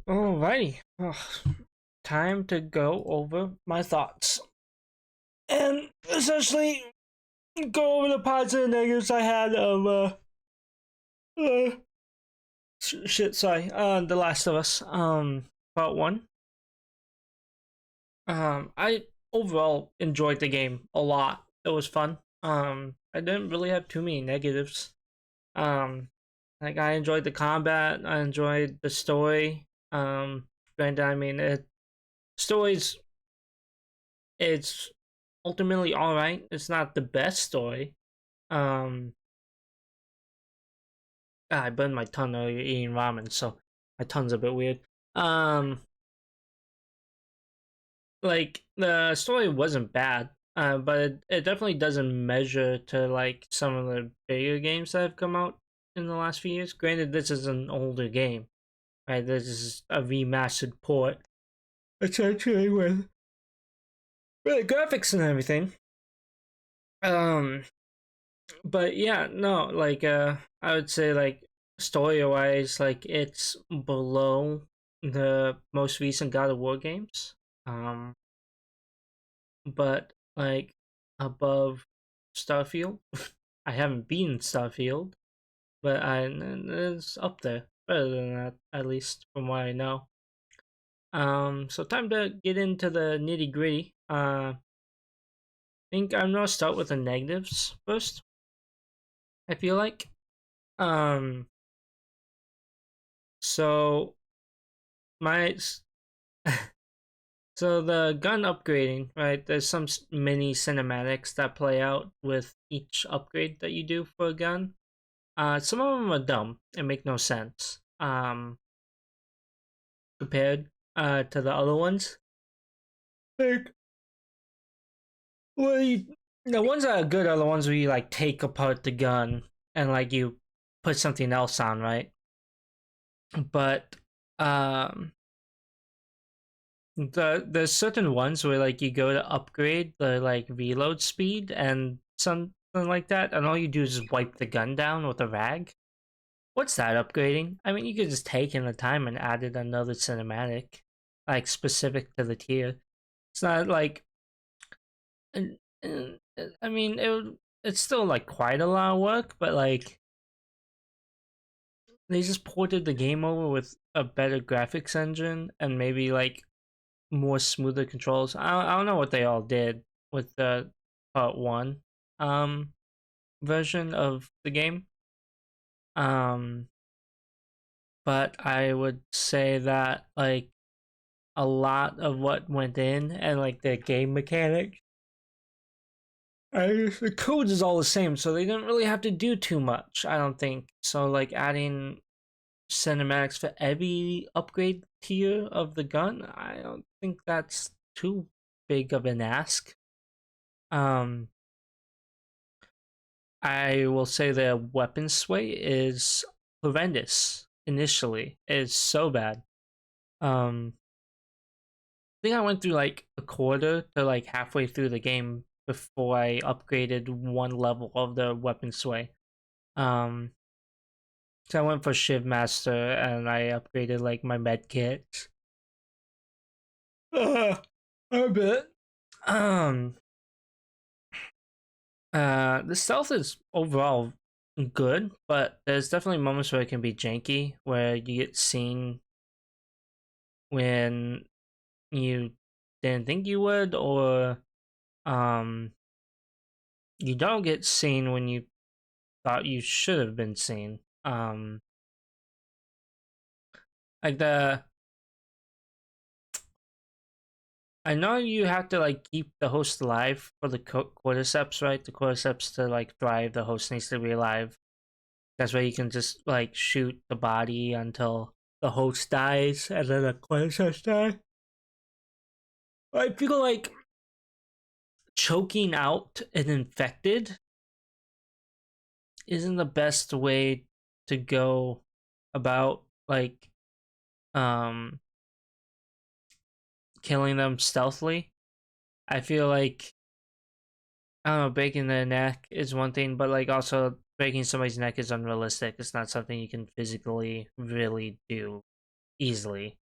Alrighty. Time to go over my thoughts. And essentially go over the positives and negatives I had of uh The Last of Us. Part one. I overall enjoyed the game a lot. It was fun. I didn't really have too many negatives. Um like I enjoyed the combat, I enjoyed the story. Granted, I mean story's it's ultimately all right. It's not the best story. Um, I burned my tongue earlier eating ramen, so my tongue's a bit weird. Um, like the story wasn't bad, but it definitely doesn't measure to like some of the bigger games that have come out in the last few years. Granted, this is an older game, right? This is a remastered port, essentially with really graphics and everything. Um, but yeah, no, I would say like story wise, like it's below the most recent God of War games. Um, but like above Starfield. I haven't been Starfield, but it's up there. Better than that, at least from what I know. So time to get into the nitty gritty. I think I'm gonna start with the negatives first. I feel like. Um, so my so the gun upgrading, right? There's some mini cinematics that play out with each upgrade that you do for a gun. Some of them are dumb and make no sense. Compared to the other ones. Like, well, the ones that are good are the ones where you like take apart the gun and like you put something else on, right? But um, there's certain ones where like you go to upgrade the like reload speed and something like that, and all you do is just wipe the gun down with a rag. What's that upgrading? I mean, you could just take in the time and added another cinematic, like specific to the tier. It's not like, I mean, it's still like quite a lot of work, but like they just ported the game over with a better graphics engine and maybe like more smoother controls. I don't know what they all did with the part one um version of the game. Um but I would say that like a lot of what went in and like the game mechanics, the code is all the same, so they didn't really have to do too much, I don't think. So like adding cinematics for every upgrade tier of the gun, I don't think that's too big of an ask. Um, I will say the weapon sway is horrendous. Initially, it's so bad. I think I went through like a quarter to like halfway through the game before I upgraded one level of the weapon sway. Um, so I went for Shiv Master and I upgraded like my med kit. A bit. Um, the stealth is overall good, but there's definitely moments where it can be janky, where you get seen when you didn't think you would, or um, you don't get seen when you thought you should have been seen. Like the I know you have to like keep the host alive for the cordyceps, right? The cordyceps to like thrive, the host needs to be alive. That's why you can just like shoot the body until the host dies and then the cordyceps die. I feel like choking out an infected isn't the best way to go about like um killing them stealthily. I feel like I don't know, breaking their neck is one thing, but like also breaking somebody's neck is unrealistic. It's not something you can physically really do easily.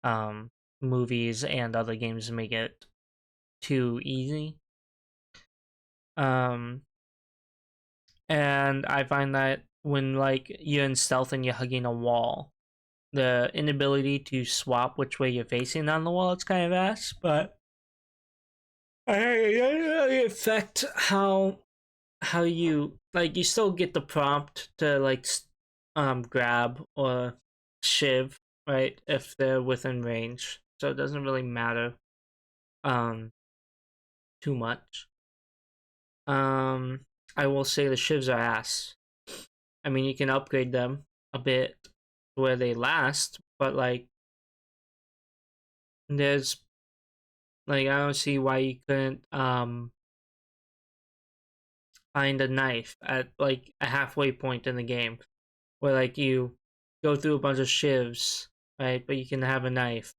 um, movies and other games make it too easy. Um, and I find that when like you're in stealth and you're hugging a wall, the inability to swap which way you're facing on the wall, it's kind of ass, but I really affect how you like. You still get the prompt to like grab or shiv, right, if they're within range, so it doesn't really matter um too much. um I will say the shivs are ass. I mean, you can upgrade them a bit where they last, but like there's like I don't see why you couldn't find a knife at like a halfway point in the game where like you go through a bunch of shivs, right? But you can have a knife.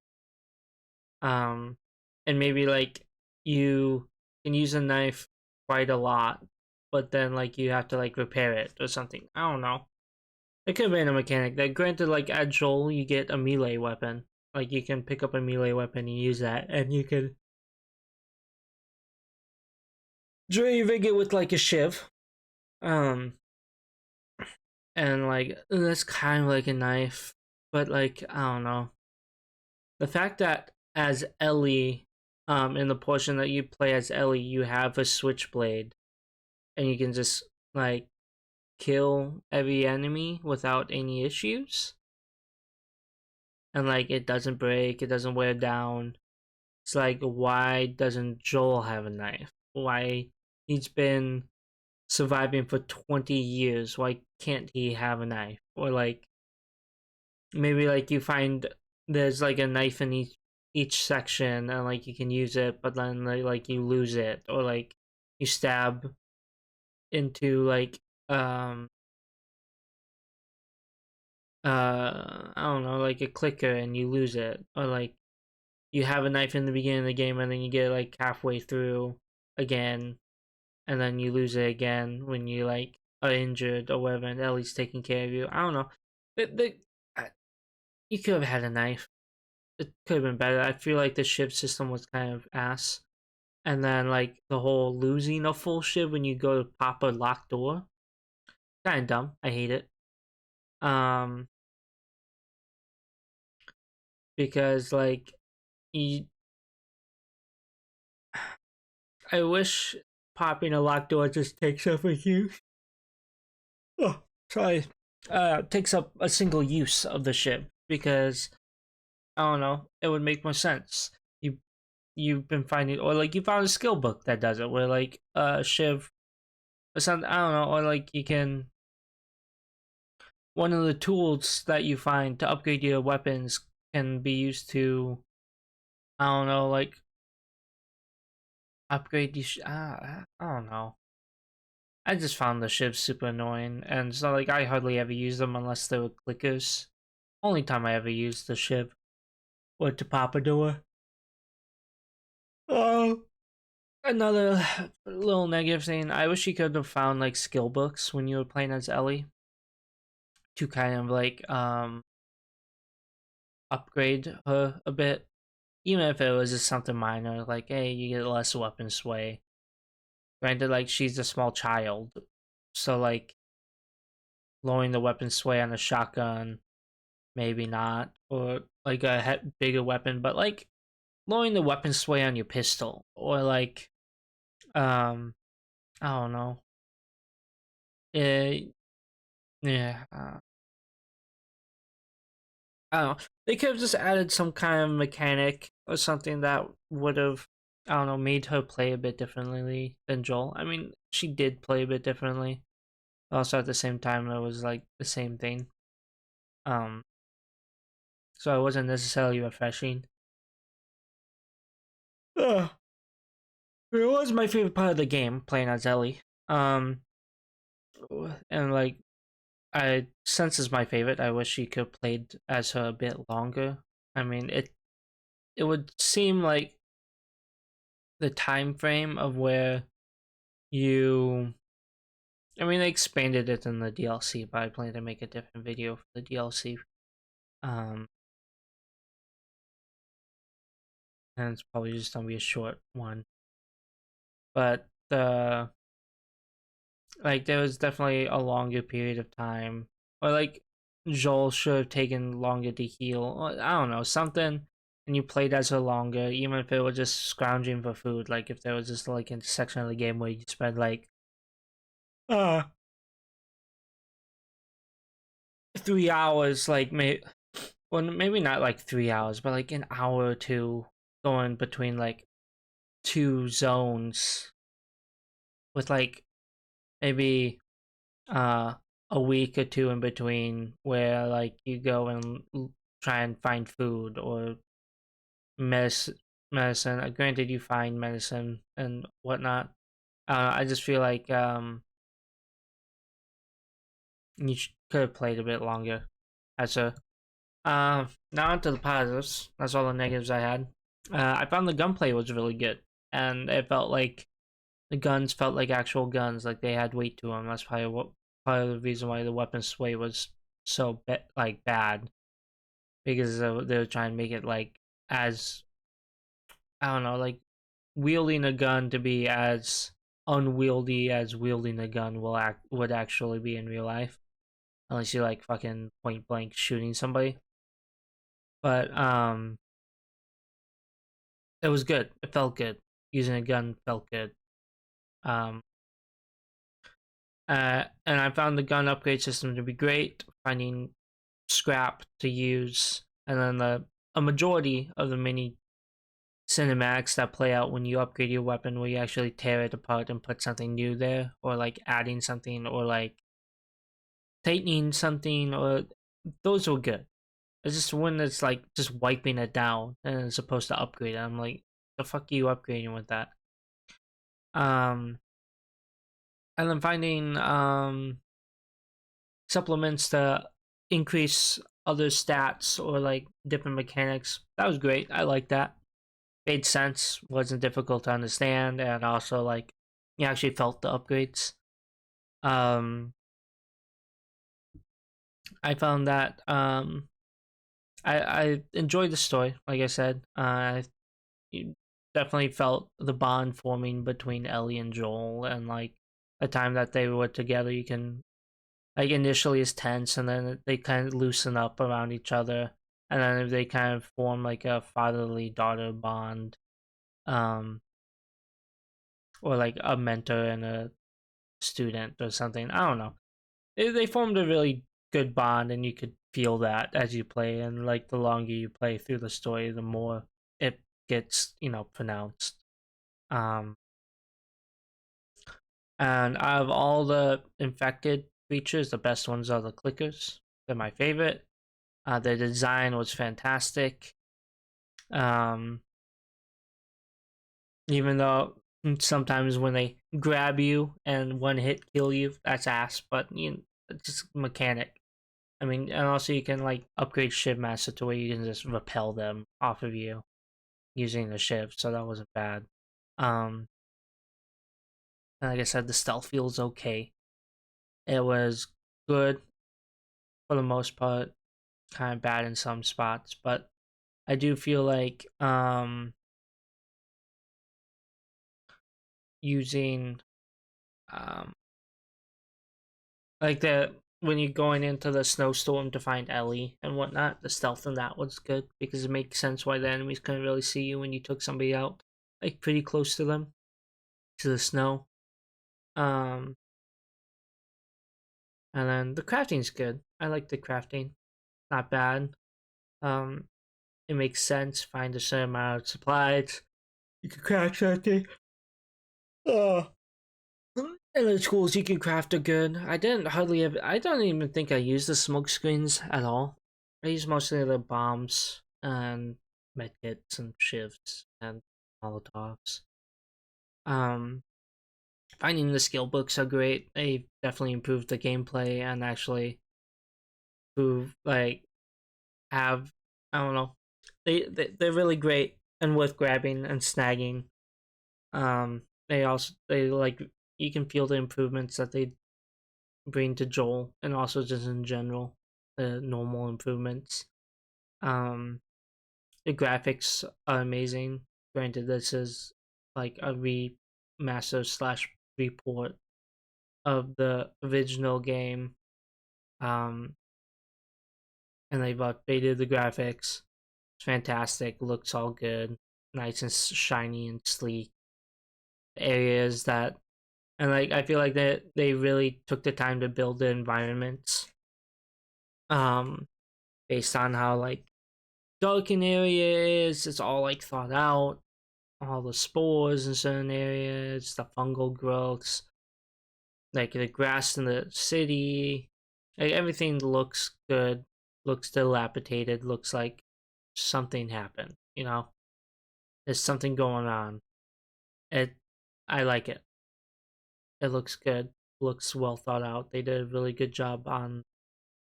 Um and maybe like you can use a knife quite a lot, but then like you have to like repair it or something. I don't know. It could have been a mechanic that granted like at Joel you get a melee weapon. Like you can pick up a melee weapon and use that, and you can rig it with like a shiv. Um and like that's kind of like a knife, but like I don't know. The fact that as Ellie, in the portion that you play as Ellie, you have a switchblade and you can just like kill every enemy without any issues, and like it doesn't break, it doesn't wear down. It's like, why doesn't Joel have a knife? Why he's been surviving for 20 years? Why can't he have a knife? Or like maybe like you find there's like a knife in each section and like you can use it, but then like you lose it, or like you stab into like um I don't know, like a clicker and you lose it, or like you have a knife in the beginning of the game and then you get like halfway through again and then you lose it again when you like are injured or whatever, and Ellie's taking care of you. I don't know. You could have had a knife. It could have been better. I feel like the shiv system was kind of ass. And then like the whole losing a full shiv when you go to pop a locked door. Kinda dumb. I hate it. Um because like you, I wish popping a locked door just takes up a use. Oh, sorry. Takes up a single use of the shiv, because I don't know, it would make more sense. You've been finding, or like you found a skill book that does it, where like shiv or something. I don't know, or like you can, one of the tools that you find to upgrade your weapons can be used to, I don't know, like upgrade these. I don't know. I just found the shivs super annoying, and so like I hardly ever use them unless they were clickers. Only time I ever used the shiv was to pop a door. Oh, another little negative thing. I wish you could have found like skill books when you were playing as Ellie to kind of like upgrade her a bit, even if it was just something minor, like hey, you get less weapon sway. Granted, like she's a small child, so like lowering the weapon sway on a shotgun, maybe not, or like a bigger weapon, but like lowering the weapon sway on your pistol, or like um, I don't know, eh, yeah, I don't know. They could have just added some kind of mechanic or something that would have, I don't know, made her play a bit differently than Joel. I mean, she did play a bit differently. Also, at the same time, it was like the same thing. Um, so it wasn't necessarily refreshing. Ugh. It was my favorite part of the game, playing as Ellie. Um, and like, I since it's my favorite, I wish she could have played as her a bit longer. I mean, it would seem like the time frame of where you, I mean, they expanded it in the DLC, but I plan to make a different video for the DLC. Um, and it's probably just gonna be a short one. But like there was definitely a longer period of time, or like Joel should have taken longer to heal. Or, I don't know, something. And you played as her longer, even if it was just scrounging for food. Like if there was just like a section of the game where you spend like uh 3 hours, like well maybe not like 3 hours, but like an hour or two going between like two zones with like maybe uh a week or two in between where like you go and try and find food or medicine. Granted, you find medicine and whatnot. I just feel like you could have played a bit longer. As a now onto the positives. That's all the negatives I had. I found the gunplay was really good, and it felt like the guns felt like actual guns, like they had weight to them. That's probably what part of the reason why the weapon sway was so like bad, because they were trying to make it like as I don't know, like wielding a gun to be as unwieldy as wielding a gun would actually be in real life, unless you like fucking point blank shooting somebody. But it was good. It felt good. Using a gun felt good. Um, and I found the gun upgrade system to be great. Finding scrap to use, and then a majority of the mini cinematics that play out when you upgrade your weapon, where you actually tear it apart and put something new there, or like adding something, or like tightening something, or those were good. It's just when it's like just wiping it down and it's supposed to upgrade it. I'm like, the fuck are you upgrading with that? Um, and then finding supplements to increase other stats or like different mechanics. That was great. I like that. Made sense. Wasn't difficult to understand, and also like you actually felt the upgrades. Um, I found that I enjoyed the story. Like I said, you definitely felt the bond forming between Ellie and Joel, and like the time that they were together. You can like initially is tense, and then they kind of loosen up around each other, and then they kind of form like a fatherly daughter bond, um, or like a mentor and a student or something. I don't know. They formed a really good bond, and you could feel that as you play. And like the longer you play through the story, the more it gets pronounced. Um, and out of all the infected creatures, the best ones are the clickers. They're my favorite. The design was fantastic. Um, even though sometimes when they grab you and one hit kill you, that's ass. But it's just mechanic. I mean, and also you can like upgrade Shiv Master to where you can just repel them off of you using the Shiv, so that wasn't bad. Um, and like I said, the stealth feels okay. It was good for the most part, kind of bad in some spots, but I do feel like using um like the when you're going into the snowstorm to find Ellie and whatnot, the stealth in that was good because it makes sense why the enemies couldn't really see you when you took somebody out like pretty close to them to the snow. Um, and then the crafting's good. I like the crafting, not bad. Um, it makes sense. Find a certain amount of supplies. You can craft something. Uh, and the tools you can craft are good. I didn't hardly ever. I don't even think I used the smoke screens at all. I used mostly the bombs and medkits and shifts and molotovs. Um, finding the skill books are great. They definitely improved the gameplay and actually prove like have I don't know. They're really great and worth grabbing and snagging. They like you can feel the improvements that they bring to Joel, and also just in general the normal improvements. Um, The graphics are amazing. Granted, this is like a remaster slash report of the original game. Um, and they've updated the graphics. It's fantastic. Looks all good. Nice and shiny and sleek. Areas that, and like I feel like that they really took the time to build the environments. Um, Based on how like dark an area is, it's all like thought out. All the spores in certain areas, the fungal growths, like the grass in the city, like everything looks good, looks dilapidated, looks like something happened. There's something going on. It, I like it. It looks good. Looks well thought out. They did a really good job on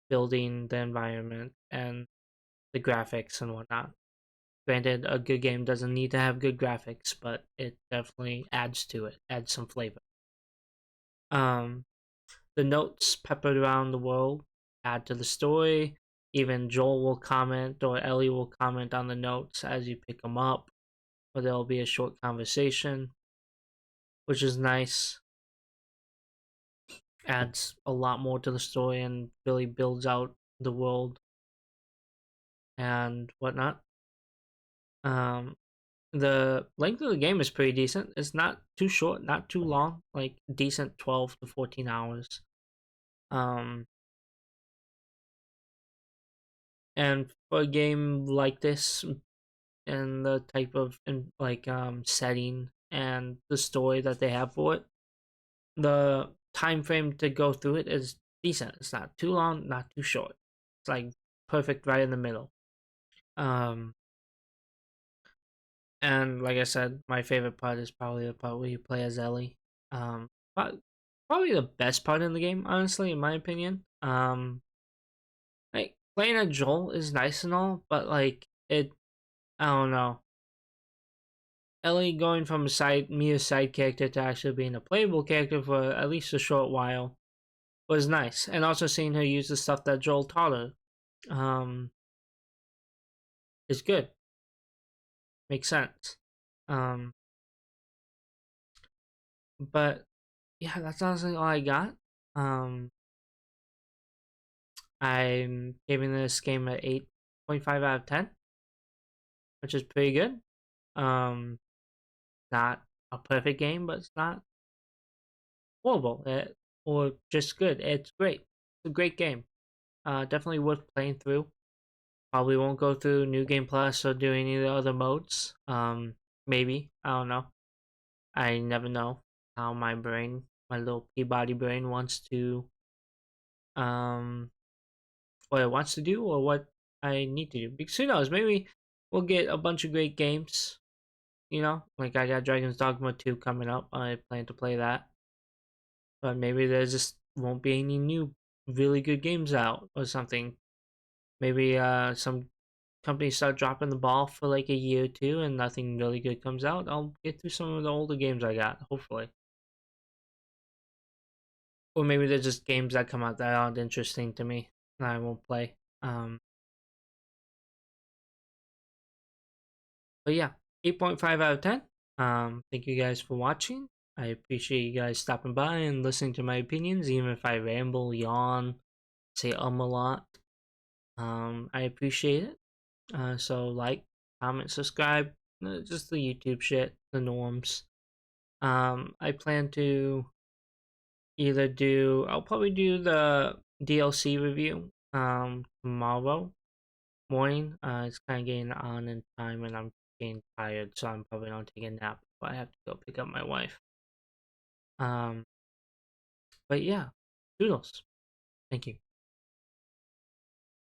building the environment and the graphics and whatnot. Granted, a good game doesn't need to have good graphics, but it definitely adds to it, adds some flavor. Um, the notes peppered around the world add to the story. Even Joel will comment or Ellie will comment on the notes as you pick them up, or there'll be a short conversation, which is nice. Adds a lot more to the story and really builds out the world and whatnot. Um, the length of the game is pretty decent. It's not too short, not too long, like decent 12 to 14 hours. Um, and for a game like this and the type of setting and the story that they have for it, the time frame to go through it is decent. It's not too long, not too short. It's like perfect right in the middle. Um, and like I said, my favorite part is probably the part where you play as Ellie. But probably the best part in the game, honestly, in my opinion. Like playing a Joel is nice and all, but like I don't know. Ellie going from a mere side character to actually being a playable character for at least a short while was nice, and also seeing her use the stuff that Joel taught her, um, is good. Makes sense. Um, but yeah, that's honestly all I got. Um, I'm giving this game an 8.5 out of 10, which is pretty good. Um, Not a perfect game, but it's not horrible or just good. It's great. It's a great game. Definitely worth playing through. Probably won't go through New Game Plus or do any of the other modes. Maybe. I don't know. I never know how my little Peabody brain wants to, um, what it wants to do or what I need to do. Because who knows? Maybe we'll get a bunch of great games. Like I got Dragon's Dogma 2 coming up. I plan to play that. But maybe there just won't be any new really good games out or something. Maybe some companies start dropping the ball for like a year or two and nothing really good comes out. I'll get through some of the older games I got, hopefully. Or maybe they're just games that come out that aren't interesting to me and I won't play. But yeah, 8.5 out of 10. Thank you guys for watching. I appreciate you guys stopping by and listening to my opinions, even if I ramble, yawn, say a lot. I appreciate it. So like, comment, subscribe, just the YouTube shit, the norms. I plan to I'll probably do the DLC review tomorrow morning. It's kind of getting on in time and I'm getting tired, so I'm probably gonna take a nap. But I have to go pick up my wife. But yeah, doodles. Thank you.